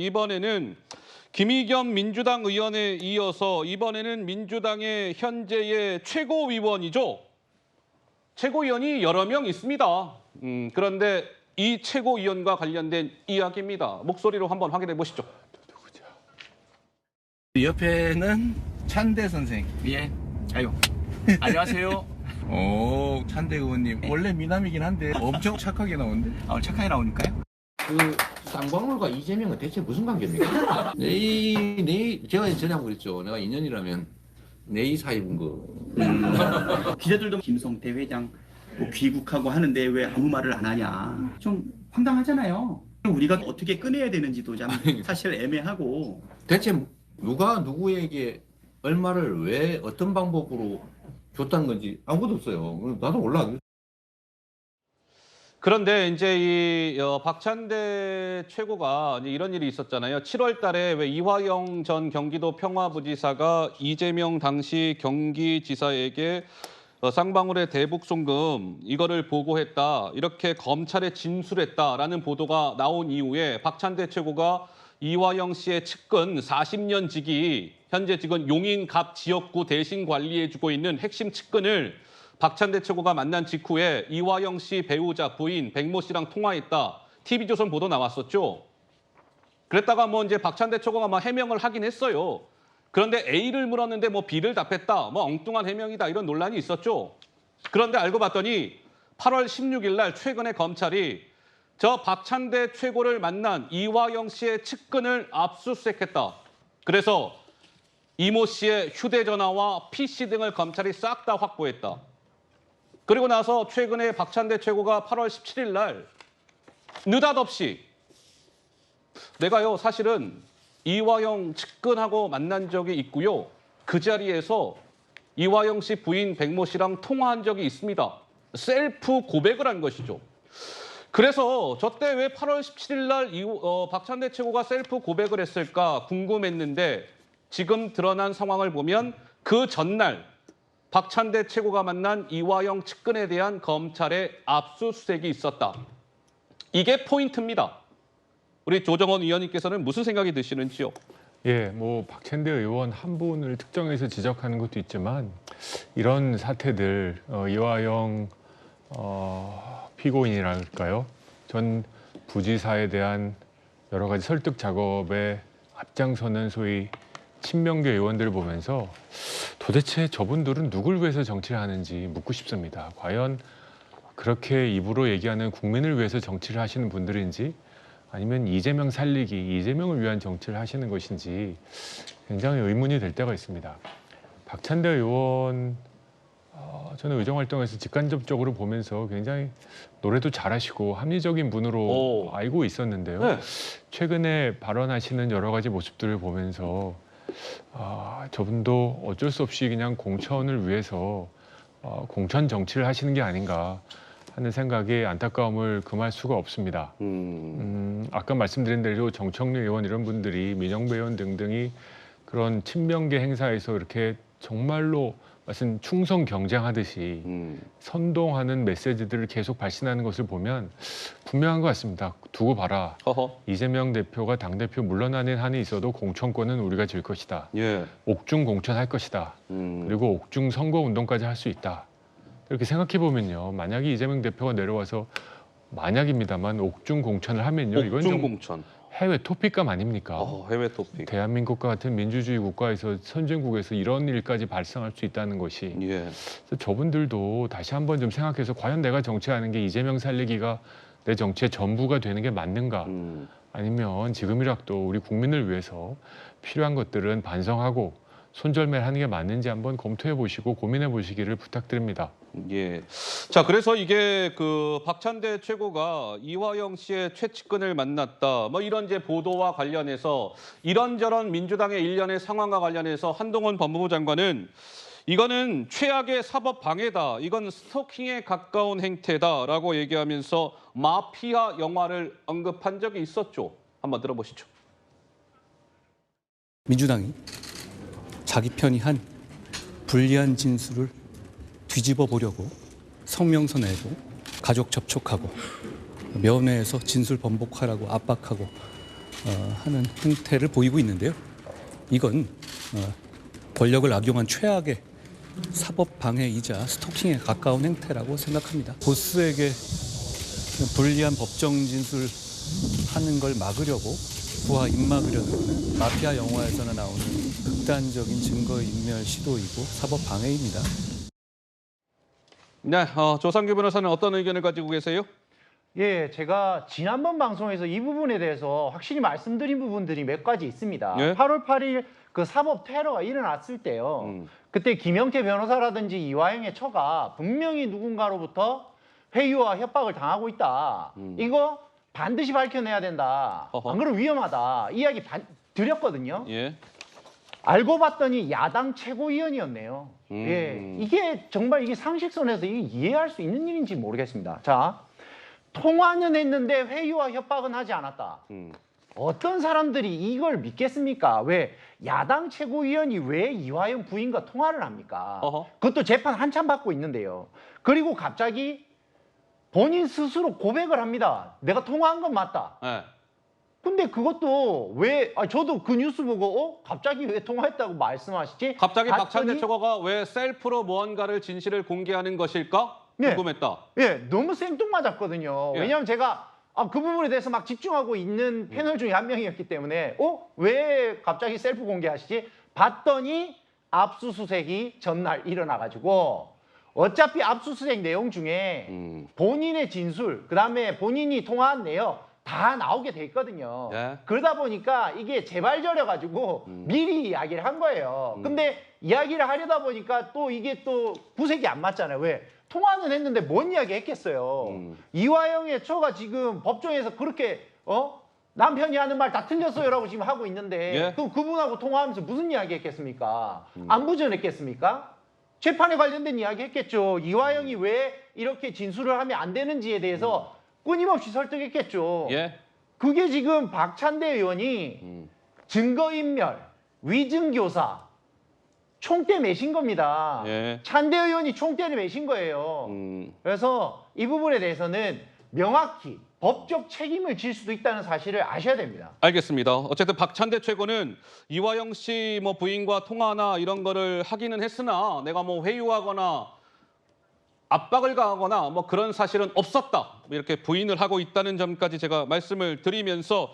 이번에는 김의겸 민주당 의원에 이어서 이번에는 민주당의 현재의 최고위원이죠. 최고위원이 여러 명 있습니다. 그런데 이 최고위원과 관련된 이야기입니다. 목소리로 한번 확인해 보시죠. 옆에는 찬대 선생. 예. 아유. 안녕하세요. 오, 찬대 의원님. 원래 미남이긴 한데 엄청 착하게 나오는데? 착하게 나오니까요. 그 쌍방울과 이재명은 대체 무슨 관계입니까? 내 제가 전에 한번 그랬죠. 내가 인연이라면 내 사입은 거. 기자들도 김성태 회장 뭐 귀국하고 하는데 왜 아무 말을 안 하냐. 좀 황당하잖아요. 우리가 어떻게 꺼내야 되는지도 참 사실 애매하고. 대체 누가 누구에게 얼마를 왜 어떤 방법으로 줬다는 건지 아무것도 없어요. 나도 몰라. 그런데 이제 이 박찬대 최고가 이제 이런 일이 있었잖아요. 7월 달에 왜 이화영 전 경기도 평화부지사가 이재명 당시 경기지사에게 쌍방울의 대북 송금 이거를 보고했다. 이렇게 검찰에 진술했다라는 보도가 나온 이후에 박찬대 최고가 이화영 씨의 측근 40년 지기 현재 지금 용인갑 지역구 대신 관리해주고 있는 핵심 측근을 박찬대 최고가 만난 직후에 이화영 씨 배우자 부인 백모 씨랑 통화했다. TV조선 보도 나왔었죠. 그랬다가 뭐 이제 박찬대 최고가 막 해명을 하긴 했어요. 그런데 A를 물었는데 뭐 B를 답했다. 뭐 엉뚱한 해명이다. 이런 논란이 있었죠. 그런데 알고 봤더니 8월 16일 날 최근에 검찰이 저 박찬대 최고를 만난 이화영 씨의 측근을 압수수색했다. 그래서 이모 씨의 휴대전화와 PC 등을 검찰이 싹 다 확보했다. 그리고 나서 최근에 박찬대 최고가 8월 17일 날 느닷없이 내가요 사실은 이화영 측근하고 만난 적이 있고요. 그 자리에서 이화영 씨 부인 백모 씨랑 통화한 적이 있습니다. 셀프 고백을 한 것이죠. 그래서 저 때 왜 8월 17일 날 박찬대 최고가 셀프 고백을 했을까 궁금했는데 지금 드러난 상황을 보면 그 전날 박찬대 최고가 만난 이화영 측근에 대한 검찰의 압수수색이 있었다. 이게 포인트입니다. 우리 조정원 위원님께서는 무슨 생각이 드시는지요? 예, 뭐 박찬대 의원 한 분을 특정해서 지적하는 것도 있지만 이런 사태들 이화영 피고인이랄까요? 전 부지사에 대한 여러 가지 설득 작업에 앞장서는 소위 친명계 의원들을 보면서 도대체 저분들은 누굴 위해서 정치를 하는지 묻고 싶습니다. 과연 그렇게 입으로 얘기하는 국민을 위해서 정치를 하시는 분들인지 아니면 이재명 살리기, 이재명을 위한 정치를 하시는 것인지 굉장히 의문이 될 때가 있습니다. 박찬대 의원 저는 의정활동에서 직간접적으로 보면서 굉장히 노래도 잘하시고 합리적인 분으로 알고 있었는데요. 네. 최근에 발언하시는 여러 가지 모습들을 보면서 저분도 어쩔 수 없이 그냥 공천을 위해서 공천 정치를 하시는 게 아닌가 하는 생각에 안타까움을 금할 수가 없습니다. 아까 말씀드린 대로 정청래 의원 이런 분들이 민영배 의원 등등이 그런 친명계 행사에서 이렇게 정말로 무슨 충성 경쟁하듯이 선동하는 메시지들을 계속 발신하는 것을 보면 분명한 것 같습니다. 두고 봐라. 이재명 대표가 당대표 물러나는 한이 있어도 공천권은 우리가 질 것이다. 예. 옥중 공천할 것이다. 그리고 옥중 선거운동까지 할 수 있다. 이렇게 생각해 보면요. 만약에 이재명 대표가 내려와서 만약입니다만 옥중 공천을 하면요. 이건 옥중 좀 공천. 해외 토픽감 아닙니까? 해외 토픽. 대한민국과 같은 민주주의 국가에서 선진국에서 이런 일까지 발생할 수 있다는 것이 예. 그래서 저분들도 다시 한번 좀 생각해서 과연 내가 정치하는 게 이재명 살리기가 내 정치의 전부가 되는 게 맞는가 아니면 지금이라도 우리 국민을 위해서 필요한 것들은 반성하고 손절매를 하는 게 맞는지 한번 검토해 보시고 고민해 보시기를 부탁드립니다. 예. 자, 그래서 이게 그 박찬대 최고가 이화영 씨의 최측근을 만났다. 뭐 이런 이제 보도와 관련해서 이런저런 민주당의 일련의 상황과 관련해서 한동훈 법무부 장관은 이거는 최악의 사법 방해다. 이건 스토킹에 가까운 행태다라고 얘기하면서 마피아 영화를 언급한 적이 있었죠. 한번 들어보시죠. 민주당이 자기 편이 한 불리한 진술을 뒤집어 보려고 성명서 내고 가족 접촉하고 면회에서 진술 번복하라고 압박하고 하는 행태를 보이고 있는데요. 이건 권력을 악용한 최악의 사법 방해이자 스토킹에 가까운 행태라고 생각합니다. 보스에게 불리한 법정 진술하는 걸 막으려고 부하 입막으려는 것은 마피아 영화에서나 나오는 극단적인 증거인멸 시도이고 사법 방해입니다. 네, 조상규 변호사는 어떤 의견을 가지고 계세요? 예, 제가 지난번 방송에서 이 부분에 대해서 확실히 말씀드린 부분들이 몇 가지 있습니다. 예? 8월 8일 그 사법 테러가 일어났을 때요. 그때 김영태 변호사라든지 이화영의 처가 분명히 누군가로부터 회유와 협박을 당하고 있다. 이거 반드시 밝혀내야 된다. 어허. 안 그러면 위험하다. 이야기 드렸거든요. 예. 알고 봤더니 야당 최고위원이었네요. 예, 이게 정말 이게 상식선에서 이게 이해할 수 있는 일인지 모르겠습니다. 자, 통화는 했는데 회유와 협박은 하지 않았다. 어떤 사람들이 이걸 믿겠습니까? 왜 야당 최고위원이 왜 이화영 부인과 통화를 합니까? 어허. 그것도 재판 한참 받고 있는데요. 그리고 갑자기 본인 스스로 고백을 합니다. 내가 통화한 건 맞다. 네. 근데 그것도 왜 저도 그 뉴스 보고 갑자기 왜 통화했다고 말씀하시지? 갑자기 봤더니- 박찬대 최고가 왜 셀프로 무언가를 진실을 공개하는 것일까? 네. 궁금했다. 예, 너무 생뚱맞았거든요. 예. 왜냐하면 제가 그 부분에 대해서 막 집중하고 있는 패널 중에 한 명이었기 때문에 왜 갑자기 셀프 공개하시지? 봤더니 압수수색이 전날 일어나가지고 어차피 압수수색 내용 중에 본인의 진술, 그다음에 본인이 통화한 내역 다 나오게 돼 있거든요. 예. 그러다 보니까 이게 재발절해가지고 미리 이야기를 한 거예요. 근데 이야기를 하려다 보니까 또 이게 또 구색이 안 맞잖아요. 왜? 통화는 했는데 뭔 이야기 했겠어요. 이화영의 처가 지금 법정에서 그렇게 남편이 하는 말 다 틀렸어요라고 지금 하고 있는데 예. 그럼 그분하고 통화하면서 무슨 이야기 했겠습니까? 안부전했겠습니까? 재판에 관련된 이야기 했겠죠. 이화영이 왜 이렇게 진술을 하면 안 되는지에 대해서 끊임없이 설득했겠죠. 예. 그게 지금 박찬대 의원이 증거인멸, 위증교사, 총대 매신 겁니다. 예. 찬대 의원이 총대를 매신 거예요. 그래서 이 부분에 대해서는 명확히 법적 책임을 질 수도 있다는 사실을 아셔야 됩니다. 알겠습니다. 어쨌든 박찬대 최고는 이화영 씨 뭐 부인과 통화나 이런 거를 하기는 했으나 내가 뭐 회유하거나 압박을 가하거나 뭐 그런 사실은 없었다. 이렇게 부인을 하고 있다는 점까지 제가 말씀을 드리면서